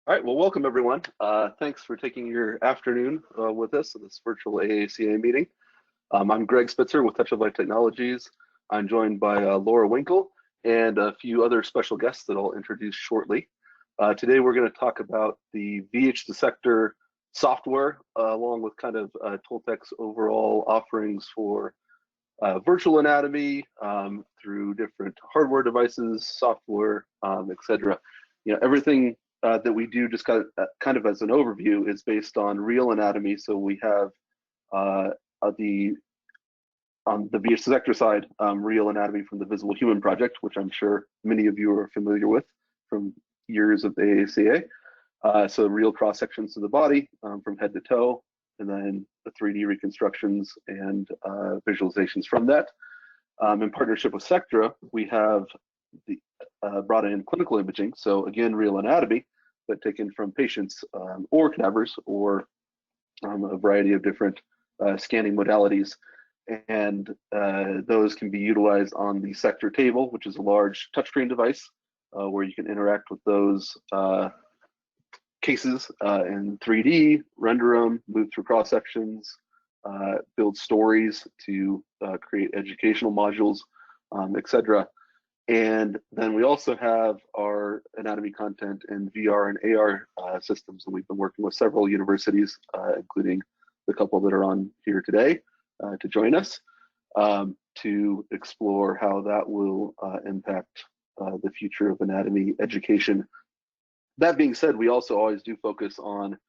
All right, well, welcome everyone. Thanks for taking your afternoon with us at this virtual AACA meeting. I'm Greg Spitzer with Touch of Life Technologies. I'm joined by Laura Winkle and a few other special guests that I'll introduce shortly. Today we're going to talk about the VH Dissector software along with kind of Toltec's overall offerings for virtual anatomy through different hardware devices, software, etc. Everything that we do just kind of as an overview is based on real anatomy. So we have on the VH Dissector side, real anatomy from the Visible Human Project, which I'm sure many of you are familiar with from years of the AACA. So real cross sections of the body from head to toe, and then the 3D reconstructions and visualizations from that. In partnership with Sectra, we have brought in clinical imaging. So again, real anatomy, but taken from patients or cadavers or a variety of different scanning modalities. And those can be utilized on the Sectra table, which is a large touchscreen device where you can interact with those cases in 3D, render them, move through cross sections, build stories to create educational modules, etc. And then we also have our anatomy content in VR and AR systems, and we've been working with several universities, including the couple that are on here today, to join us to explore how that will impact the future of anatomy education. That being said, we also always do focus on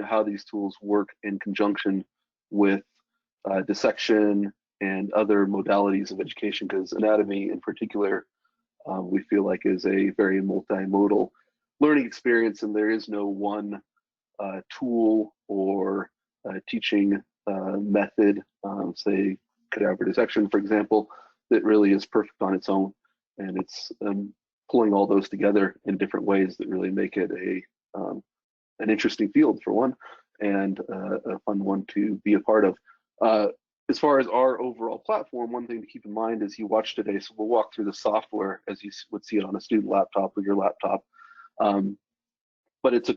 how these tools work in conjunction with dissection and other modalities of education, because anatomy in particular we feel like is a very multimodal learning experience, and there is no one tool or teaching method, say cadaver dissection, for example, that really is perfect on its own. And it's pulling all those together in different ways that really make it an interesting field for one, and a fun one to be a part of. As far as our overall platform, one thing to keep in mind as you watch today, so we'll walk through the software as you would see it on a student laptop or your laptop, but it's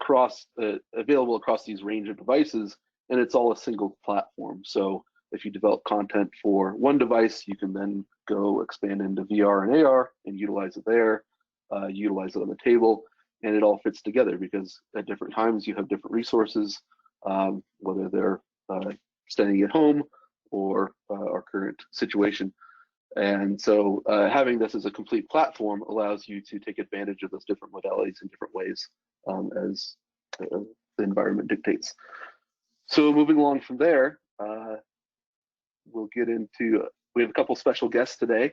available across these range of devices, and it's all a single platform. So if you develop content for one device, you can then go expand into VR and AR and utilize it there, utilize it on the table, and it all fits together because at different times you have different resources, whether they're staying at home or our current situation. And so having this as a complete platform allows you to take advantage of those different modalities in different ways as the environment dictates. So moving along from there, we'll get into, we have a couple special guests today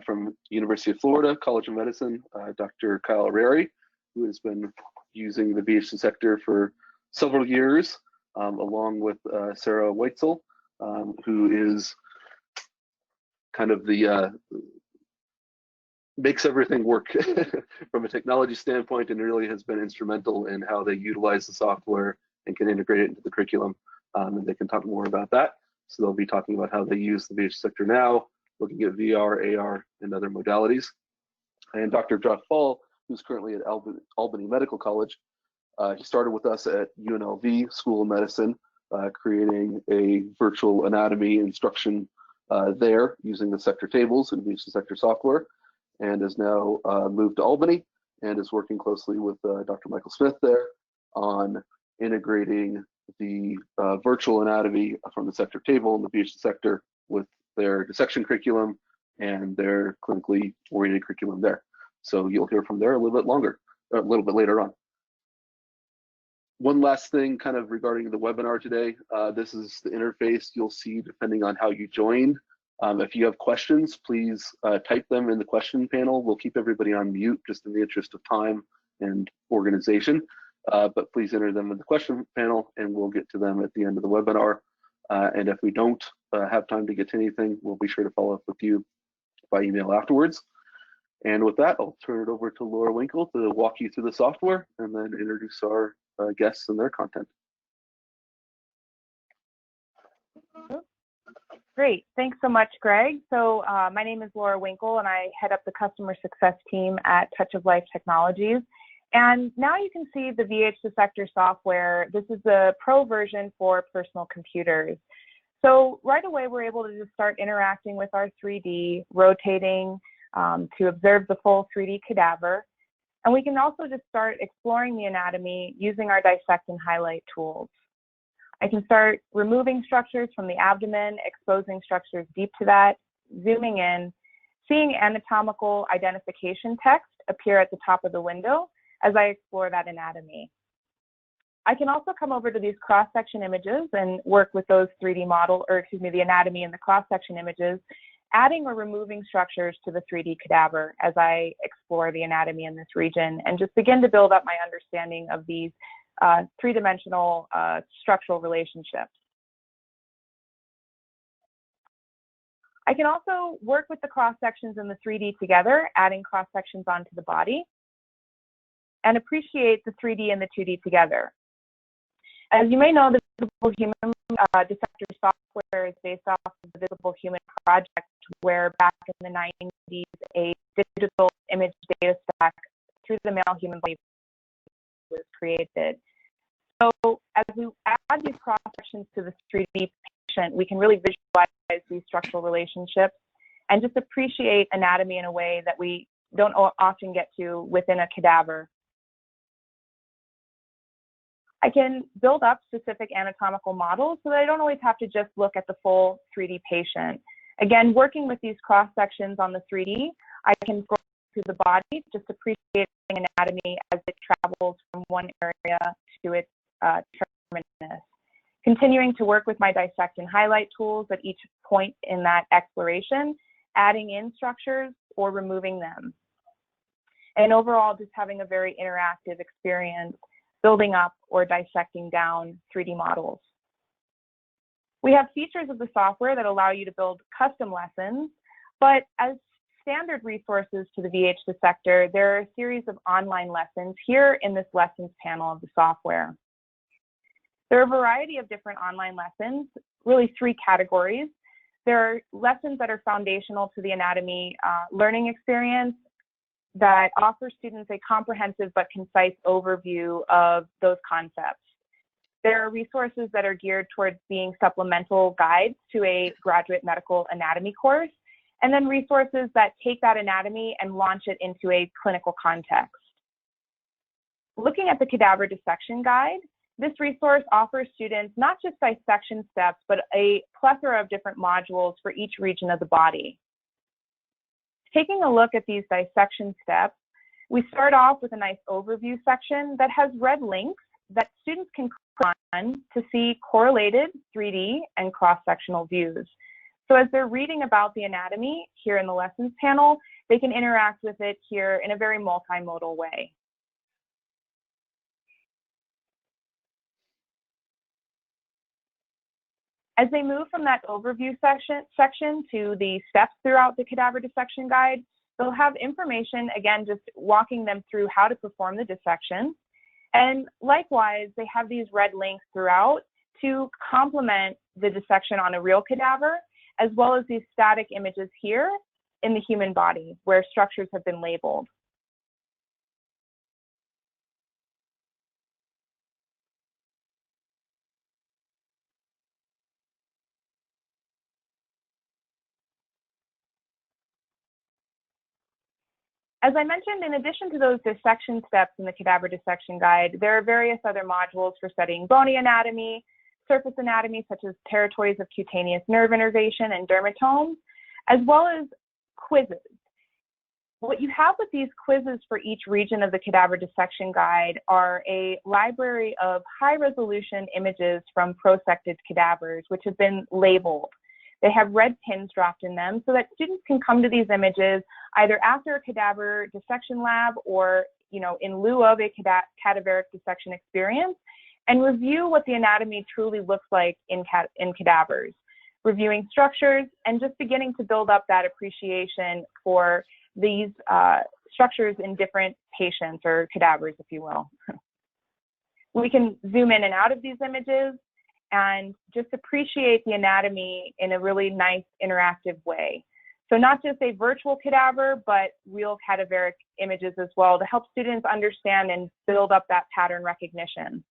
from University of Florida College of Medicine, Dr. Kyle Arari, who has been using the VH Dissector for several years, along with Sarah Weitzel, who is kind of the makes everything work from a technology standpoint, and really has been instrumental in how they utilize the software and can integrate it into the curriculum. And they can talk more about that. So they'll be talking about how they use the VH Dissector now, looking at VR, AR, and other modalities. And Dr. Jeff Fall, who's currently at Albany Medical College, he started with us at UNLV School of Medicine, creating a virtual anatomy instruction there using the Sectra tables and VH Dissector software, and has now moved to Albany and is working closely with Dr. Michael Smith there on integrating the virtual anatomy from the Sectra table and the VH Dissector with their dissection curriculum and their clinically oriented curriculum there. So you'll hear from there a little bit later on. One last thing kind of regarding the webinar today, this is the interface you'll see depending on how you join. If you have questions, please type them in the question panel. We'll keep everybody on mute just in the interest of time and organization, but please enter them in the question panel and we'll get to them at the end of the webinar. And if we don't have time to get to anything, we'll be sure to follow up with you by email afterwards. And with that, I'll turn it over to Laura Winkle to walk you through the software and then introduce our guests and their content. Great, thanks so much, Greg. So my name is Laura Winkle and I head up the customer success team at Touch of Life Technologies. And now you can see the VH Dissector software. This is the pro version for personal computers. So right away, we're able to just start interacting with our 3D, rotating to observe the full 3D cadaver. And we can also just start exploring the anatomy using our dissect and highlight tools. I can start removing structures from the abdomen, exposing structures deep to that, zooming in, seeing anatomical identification text appear at the top of the window as I explore that anatomy. I can also come over to these cross-section images and work with those 3D model, or excuse me, the anatomy and the cross-section images, adding or removing structures to the 3D cadaver as I explore the anatomy in this region and just begin to build up my understanding of these three-dimensional structural relationships. I can also work with the cross-sections in the 3D together, adding cross-sections onto the body, and appreciate the 3D and the 2D together. As you may know, the Visible Human Dissector software is based off of the Visible Human project, where back in the 90s, a digital image data stack through the male human body was created. So as we add these cross-sections to the 3D patient, we can really visualize these structural relationships and just appreciate anatomy in a way that we don't often get to within a cadaver. I can build up specific anatomical models so that I don't always have to just look at the full 3D patient. Again, working with these cross-sections on the 3D, I can go through the body, just appreciating anatomy as it travels from one area to its terminus. Continuing to work with my dissect and highlight tools at each point in that exploration, adding in structures or removing them. And overall, just having a very interactive experience, building up or dissecting down 3D models. We have features of the software that allow you to build custom lessons, but as standard resources to the VH Dissector, there are a series of online lessons here in this lessons panel of the software. There are a variety of different online lessons, really 3 categories. There are lessons that are foundational to the anatomy learning experience that offer students a comprehensive but concise overview of those concepts. There are resources that are geared towards being supplemental guides to a graduate medical anatomy course, and then resources that take that anatomy and launch it into a clinical context. Looking at the cadaver dissection guide, this resource offers students not just dissection steps, but a plethora of different modules for each region of the body. Taking a look at these dissection steps, we start off with a nice overview section that has red links that students can click on to see correlated 3D and cross-sectional views. So as they're reading about the anatomy here in the lessons panel, they can interact with it here in a very multimodal way. As they move from that overview section to the steps throughout the cadaver dissection guide, they'll have information, again, just walking them through how to perform the dissection. And likewise, they have these red links throughout to complement the dissection on a real cadaver, as well as these static images here in the human body where structures have been labeled. As I mentioned, in addition to those dissection steps in the cadaver dissection guide, there are various other modules for studying bony anatomy, surface anatomy, such as territories of cutaneous nerve innervation and dermatomes, as well as quizzes. What you have with these quizzes for each region of the cadaver dissection guide are a library of high-resolution images from prosected cadavers, which have been labeled. They have red pins dropped in them so that students can come to these images either after a cadaver dissection lab or, in lieu of a cadaveric dissection experience, and review what the anatomy truly looks like in cadavers, reviewing structures and just beginning to build up that appreciation for these structures in different patients or cadavers, if you will. We can zoom in and out of these images and just appreciate the anatomy in a really nice interactive way. So not just a virtual cadaver, but real cadaveric images as well to help students understand and build up that pattern recognition.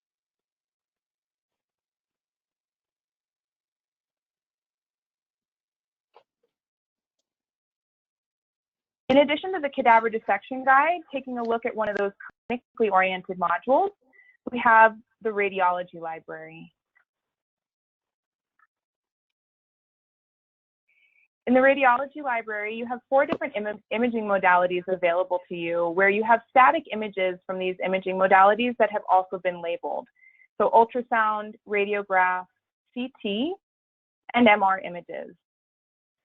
In addition to the cadaver dissection guide, taking a look at one of those clinically oriented modules, we have the radiology library. In the radiology library, you have 4 different imaging modalities available to you, where you have static images from these imaging modalities that have also been labeled. So ultrasound, radiograph, CT, and MR images.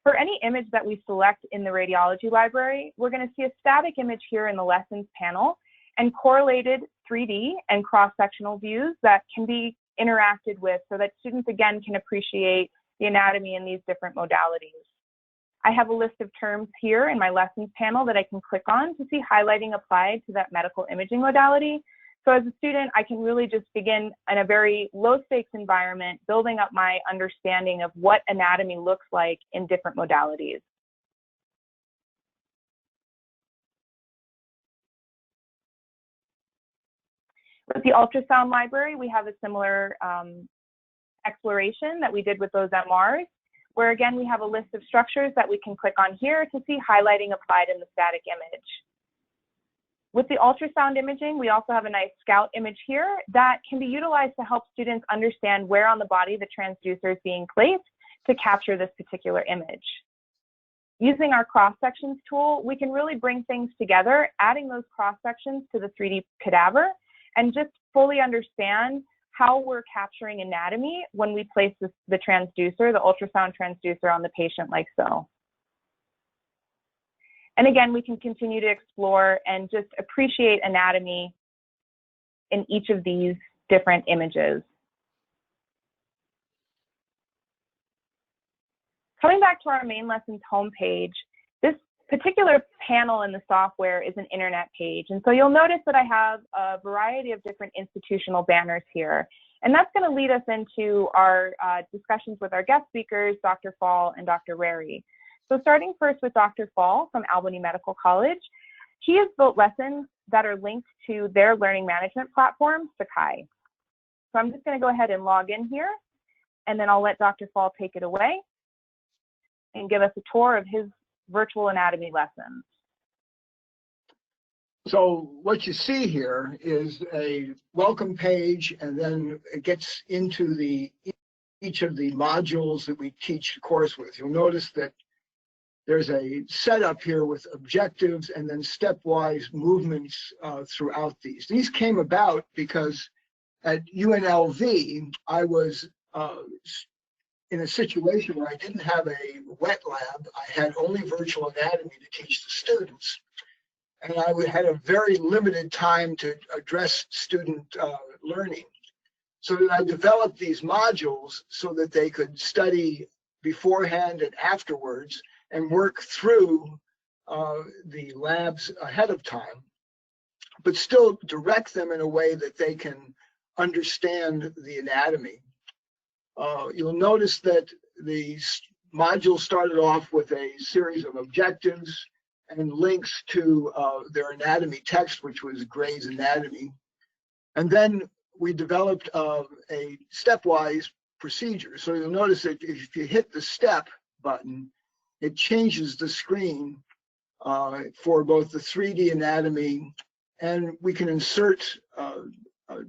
For any image that we select in the radiology library, we're going to see a static image here in the lessons panel and correlated 3D and cross-sectional views that can be interacted with so that students, again, can appreciate the anatomy in these different modalities. I have a list of terms here in my lessons panel that I can click on to see highlighting applied to that medical imaging modality. So as a student, I can really just begin in a very low stakes environment, building up my understanding of what anatomy looks like in different modalities. With the ultrasound library, we have a similar exploration that we did with those MRs, where again, we have a list of structures that we can click on here to see highlighting applied in the static image. With the ultrasound imaging, we also have a nice scout image here that can be utilized to help students understand where on the body the transducer is being placed to capture this particular image. Using our cross-sections tool, we can really bring things together, adding those cross-sections to the 3D cadaver, and just fully understand how we're capturing anatomy when we place the transducer, the ultrasound transducer on the patient like so. And again, we can continue to explore and just appreciate anatomy in each of these different images. Coming back to our main lessons homepage, this particular panel in the software is an internet page. And so you'll notice that I have a variety of different institutional banners here. And that's going to lead us into our discussions with our guest speakers, Dr. Fall and Dr. Rary. So starting first with Dr. Fall from Albany Medical College, he has built lessons that are linked to their learning management platform, Sakai. So I'm just going to go ahead and log in here, and then I'll let Dr. Fall take it away and give us a tour of his virtual anatomy lessons. So what you see here is a welcome page, and then it gets into each of the modules that we teach the course with. You'll notice that there's a setup here with objectives and then stepwise movements throughout these. These came about because at UNLV, I was in a situation where I didn't have a wet lab. I had only virtual anatomy to teach the students. And I had a very limited time to address student learning. So that I developed these modules so that they could study beforehand and afterwards and work through the labs ahead of time, but still direct them in a way that they can understand the anatomy. You'll notice that the module started off with a series of objectives and links to their anatomy text, which was Gray's Anatomy. And then we developed a stepwise procedure. So you'll notice that if you hit the step button, it changes the screen for both the 3D anatomy, and we can insert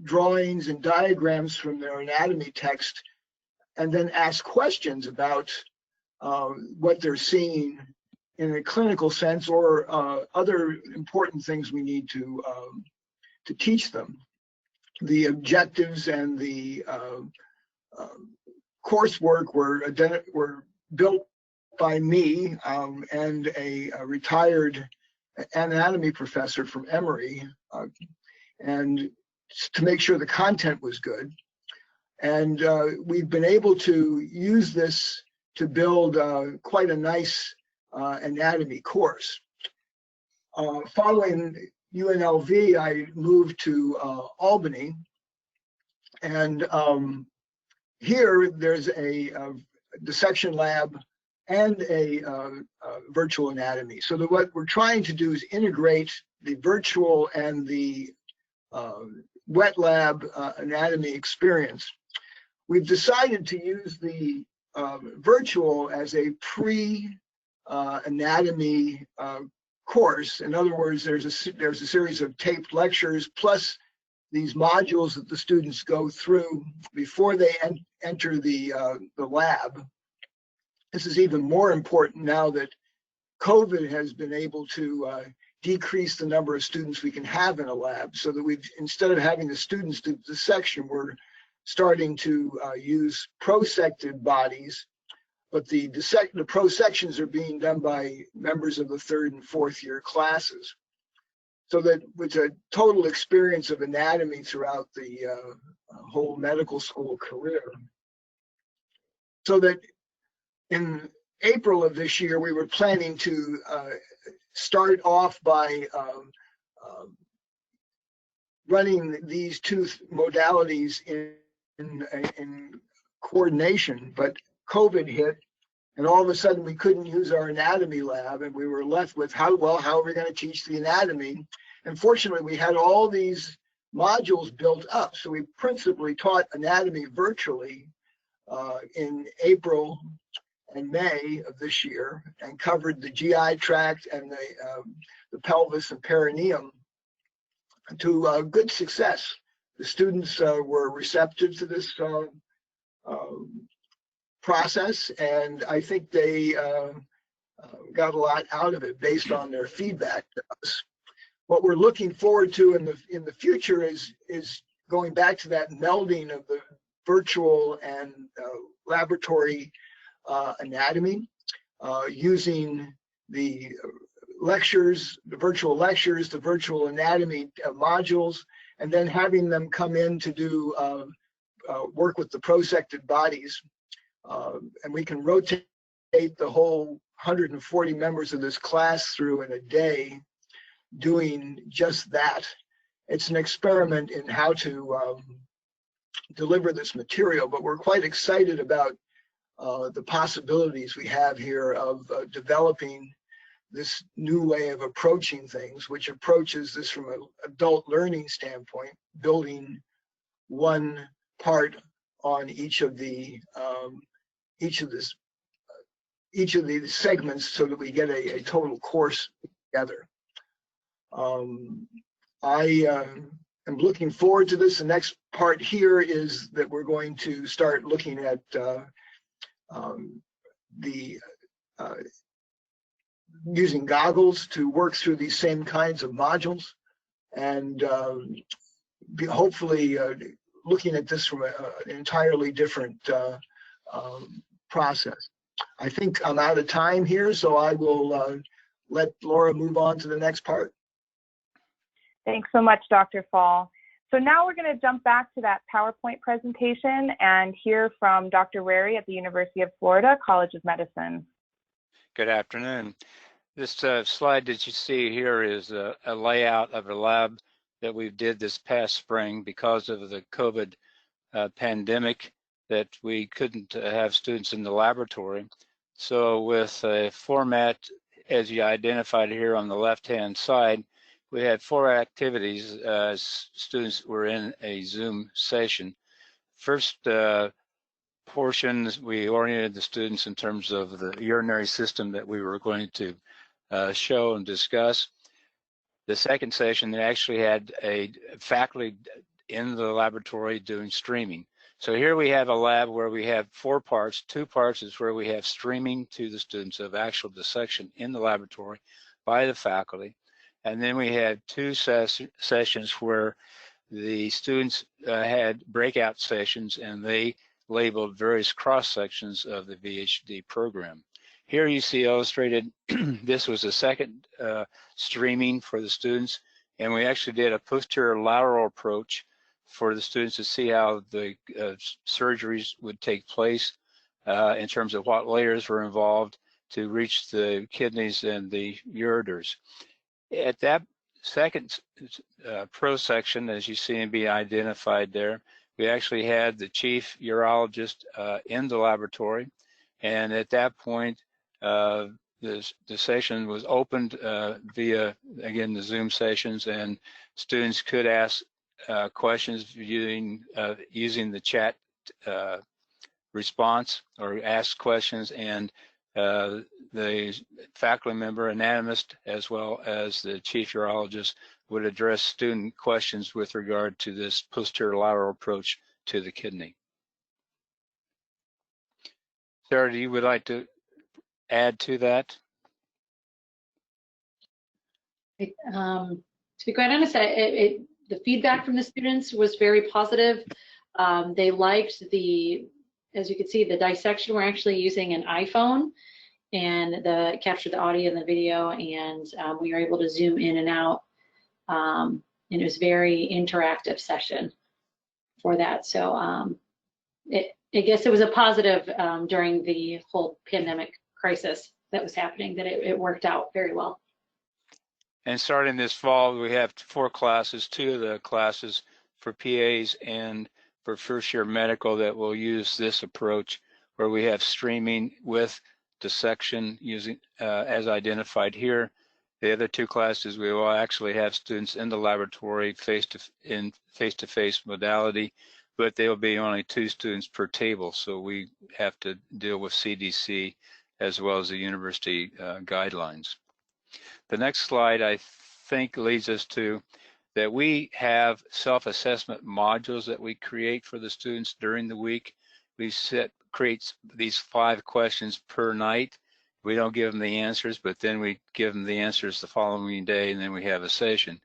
drawings and diagrams from their anatomy text and then ask questions about what they're seeing in a clinical sense or other important things we need to teach them. The objectives and the coursework were built by me and a retired anatomy professor from Emory, and to make sure the content was good. And we've been able to use this to build quite a nice anatomy course. Following UNLV, I moved to Albany, and here there's a dissection lab and a virtual anatomy. So that what we're trying to do is integrate the virtual and the wet lab anatomy experience. We've decided to use the virtual as a pre-anatomy course. In other words, there's a series of taped lectures plus these modules that the students go through before they enter the lab. This is even more important now that COVID has been able to decrease the number of students we can have in a lab, so that we've, instead of having the students do the section, we're starting to use prosected bodies, but the pro sections are being done by members of the 3rd and 4th year classes. So that it's a total experience of anatomy throughout the whole medical school career. So that in April of this year, we were planning to start off by running these two modalities in coordination, but COVID hit, and all of a sudden we couldn't use our anatomy lab, and we were left with how are we going to teach the anatomy? And fortunately, we had all these modules built up, so we principally taught anatomy virtually in April and May of this year, and covered the GI tract and the pelvis and perineum to good success. The students were receptive to this process, and I think they got a lot out of it based on their feedback to us. What we're looking forward to in the future is going back to that melding of the virtual and laboratory anatomy, using the lectures, the virtual lectures, the virtual anatomy modules, and then having them come in to do work with the prosected bodies. And we can rotate the whole 140 members of this class through in a day doing just that. It's an experiment in how to deliver this material, but we're quite excited about the possibilities we have here of developing this new way of approaching things, which approaches this from an adult learning standpoint, building one part on each of the segments so that we get a total course together. I am looking forward to this. The next part here is that we're going to start looking at using goggles to work through these same kinds of modules, and hopefully looking at this from an entirely different process. I think I'm out of time here, so I will let Laura move on to the next part. Thanks so much, Dr. Fall. So now we're going to jump back to that PowerPoint presentation and hear from Dr. Rary at the University of Florida College of Medicine. Good afternoon. This slide that you see here is a layout of a lab that we did this past spring because of the COVID pandemic, that we couldn't have students in the laboratory. So with a format, as you identified here on the left-hand side, we had 4 activities as students were in a Zoom session. First portions, we oriented the students in terms of the urinary system that we were going to show and discuss. The second session, they actually had a faculty in the laboratory doing streaming. So here we have a lab where we have 4 parts. 2 parts is where we have streaming to the students of actual dissection in the laboratory by the faculty. And then we had 2 sessions where the students had breakout sessions, and they labeled various cross sections of the VHD program. Here you see illustrated, this was a second streaming for the students, and we actually did a posterior lateral approach for the students to see how the surgeries would take place in terms of what layers were involved to reach the kidneys and the ureters. At that second pro section, as you see and be identified there, we actually had the chief urologist in the laboratory, and at that point the session was opened via, again, the Zoom sessions, and students could ask questions using the chat response, or ask questions, and the faculty member, anatomist, as well as the chief urologist would address student questions with regard to this posterior lateral approach to the kidney. Sarah, do you would like to add to that? To be quite honest, the feedback from the students was very positive. They liked as you can see, the dissection. We're actually using an iPhone, and captured the audio and the video, and we were able to zoom in and out. And it was a very interactive session for that. So I guess it was a positive during the whole pandemic crisis that was happening, that it worked out very well. And starting this fall, we have 4 classes, 2 of the classes for PAs and for first year medical that will use this approach, where we have streaming with dissection using as identified here. The other 2 classes, we will actually have students in the laboratory face-to-face modality, but there will be only 2 students per table. So we have to deal with CDC as well as the university guidelines. The next slide, I think, leads us to that we have self-assessment modules that we create for the students during the week. We create these 5 questions per night. We don't give them the answers, but then we give them the answers the following day, and then we have a session.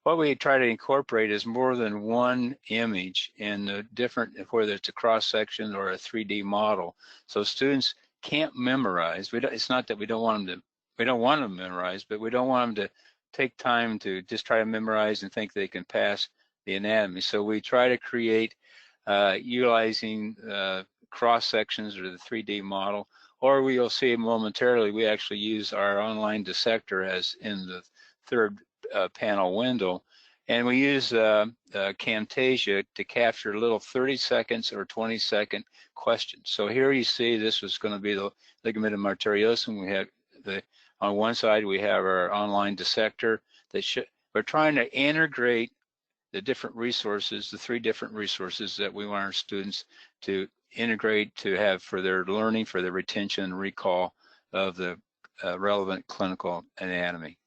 What we try to incorporate is more than one image in the different, whether it's a cross-section or a 3D model. So students can't memorize. It's not that we don't want them to memorize, but we don't want them to take time to just try to memorize and think they can pass the anatomy. So we try to create utilizing cross sections or the 3D model, or we'll see momentarily, we actually use our online dissector as in the 3rd panel window, and we use Camtasia to capture little 30 seconds or 20-second questions. So here you see this was going to be the ligamentum arteriosum. We have on one side we have our online dissector that we're trying to integrate the different resources, the 3 different resources that we want our students to integrate to have for their learning, for their retention and recall of the relevant clinical anatomy.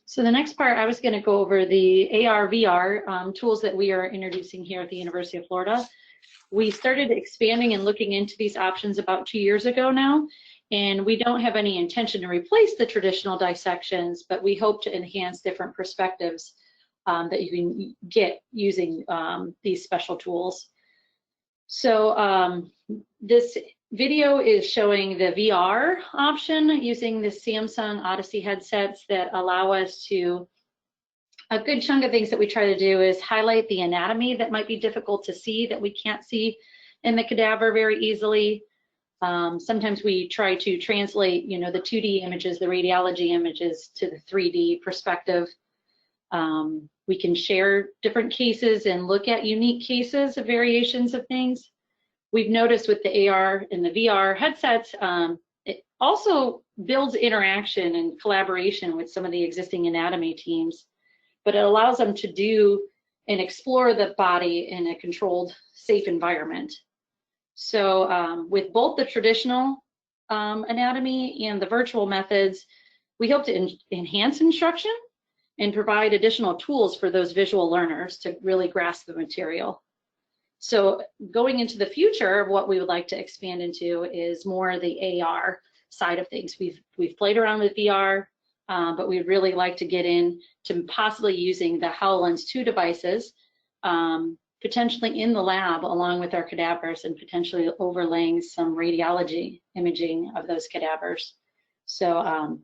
So the next part, I was going to go over the AR/VR tools that we are introducing here at the University of Florida. We started expanding and looking into these options about 2 years ago now, and we don't have any intention to replace the traditional dissections, but we hope to enhance different perspectives that you can get using these special tools. So this video is showing the VR option using the Samsung Odyssey headsets that allow us to, a good chunk of things that we try to do is highlight the anatomy that might be difficult to see, that we can't see in the cadaver very easily. Sometimes we try to translate, the 2D images, the radiology images to the 3D perspective. We can share different cases and look at unique cases of variations of things. We've noticed with the AR and the VR headsets, it also builds interaction and collaboration with some of the existing anatomy teams, but it allows them to do and explore the body in a controlled, safe environment. So with both the traditional anatomy and the virtual methods, we hope to enhance instruction and provide additional tools for those visual learners to really grasp the material. So going into the future, what we would like to expand into is more the AR side of things. We've played around with VR, but we'd really like to get in to possibly using the HoloLens 2 devices, potentially in the lab along with our cadavers, and potentially overlaying some radiology imaging of those cadavers. So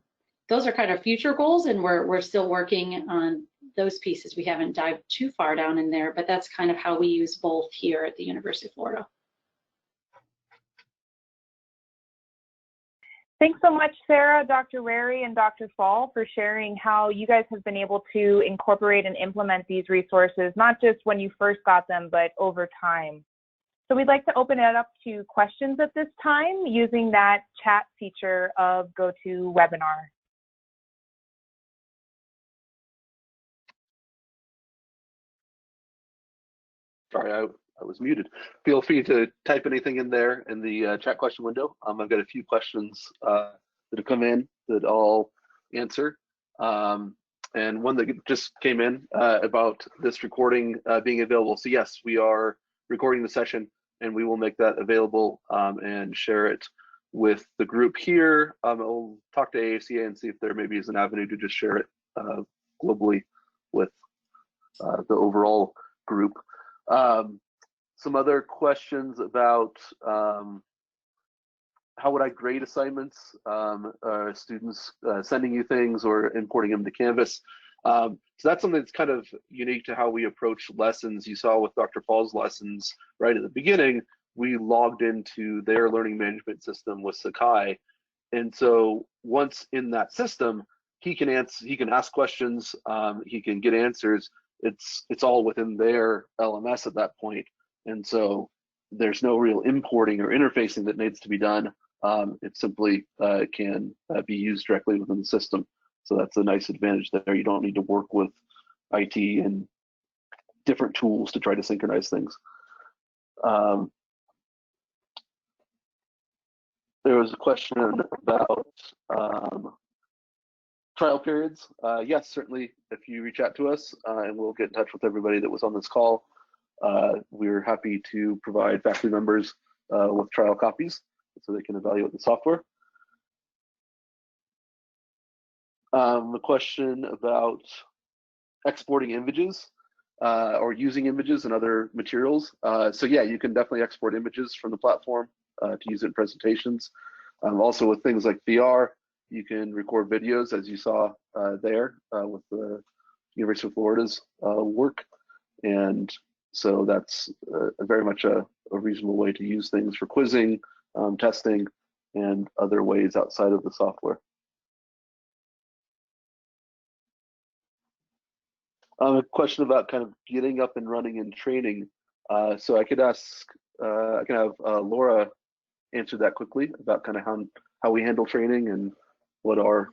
those are kind of future goals, and we're still working on those pieces. We haven't dived too far down in there, but that's kind of how we use both here at the University of Florida. Thanks so much, Sarah, Dr. Rary, and Dr. Fall, for sharing how you guys have been able to incorporate and implement these resources, not just when you first got them, but over time. So we'd like to open it up to questions at this time using that chat feature of GoToWebinar. Sorry, I was muted. Feel free to type anything in there in the chat question window. I've got a few questions that have come in that I'll answer. And one that just came in about this recording being available. So yes, we are recording the session and we will make that available and share it with the group here. I'll talk to AACA and see if there maybe is an avenue to just share it globally with the overall group. Some other questions about how would I grade assignments, students sending you things or importing them to Canvas. So that's something that's kind of unique to how we approach lessons. You saw with Dr. Paul's lessons right at the beginning, we logged into their learning management system with Sakai. And so once in that system, he can ask questions, he can get answers. It's all within their LMS at that point. And so there's no real importing or interfacing that needs to be done. It simply can be used directly within the system. So that's a nice advantage there. You don't need to work with IT and different tools to try to synchronize things. There was a question about trial periods. Yes, certainly, if you reach out to us and we'll get in touch with everybody that was on this call. We're happy to provide faculty members with trial copies so they can evaluate the software. The question about exporting images or using images and other materials. So yeah, you can definitely export images from the platform to use in presentations. Also with things like VR, you can record videos as you saw there with the University of Florida's work. And so that's very much a reasonable way to use things for quizzing, testing, and other ways outside of the software. A question about kind of getting up and running and training. So I could ask, I can have Laura answer that quickly about kind of how we handle training and what our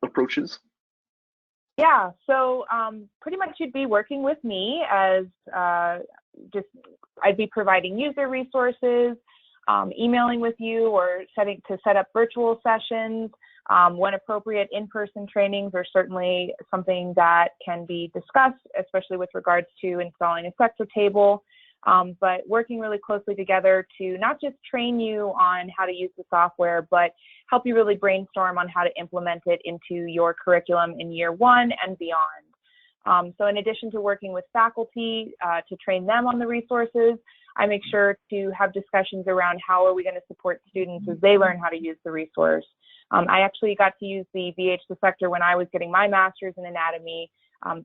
approach is. Yeah, so pretty much you'd be working with me as I'd be providing user resources, emailing with you or set up virtual sessions. When appropriate, in-person trainings are certainly something that can be discussed, especially with regards to installing a sector table. But working really closely together to not just train you on how to use the software, but help you really brainstorm on how to implement it into your curriculum in year one and beyond. So in addition to working with faculty to train them on the resources, I make sure to have discussions around how are we going to support students as they learn how to use the resource. I actually got to use the VH the sector when I was getting my master's in anatomy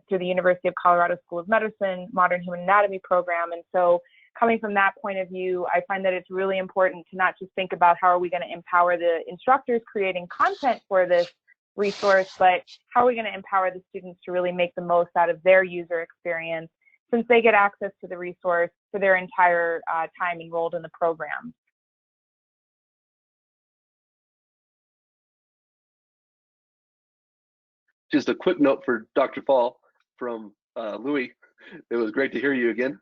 through the University of Colorado School of Medicine Modern Human Anatomy program. And so coming from that point of view, I find that it's really important to not just think about how are we going to empower the instructors creating content for this resource, but how are we going to empower the students to really make the most out of their user experience since they get access to the resource for their entire time enrolled in the program. Just a quick note for Dr. Paul from Louis. It was great to hear you again.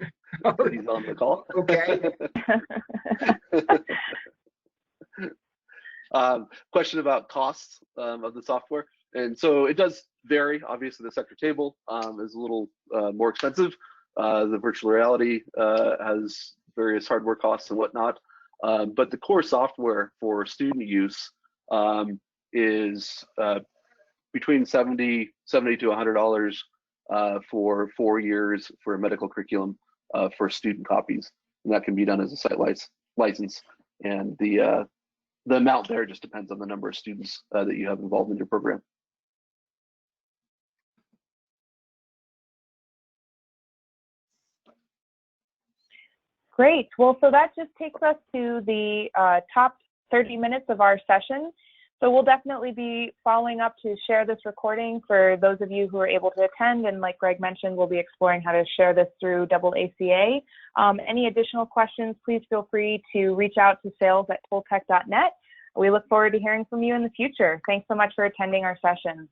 He's on the call. Okay. Question about costs of the software. And so it does vary. Obviously, the sector table is a little more expensive. The virtual reality has various hardware costs and whatnot. But the core software for student use is between $70 to $100 for 4 years for a medical curriculum for student copies, and that can be done as a site license. And the amount there just depends on the number of students that you have involved in your program. Great. Well, so that just takes us to the top 30 minutes of our session. So we'll definitely be following up to share this recording for those of you who are able to attend. And like Greg mentioned, we'll be exploring how to share this through AACA. Any additional questions, please feel free to reach out to sales@tolltech.net. We look forward to hearing from you in the future. Thanks so much for attending our session.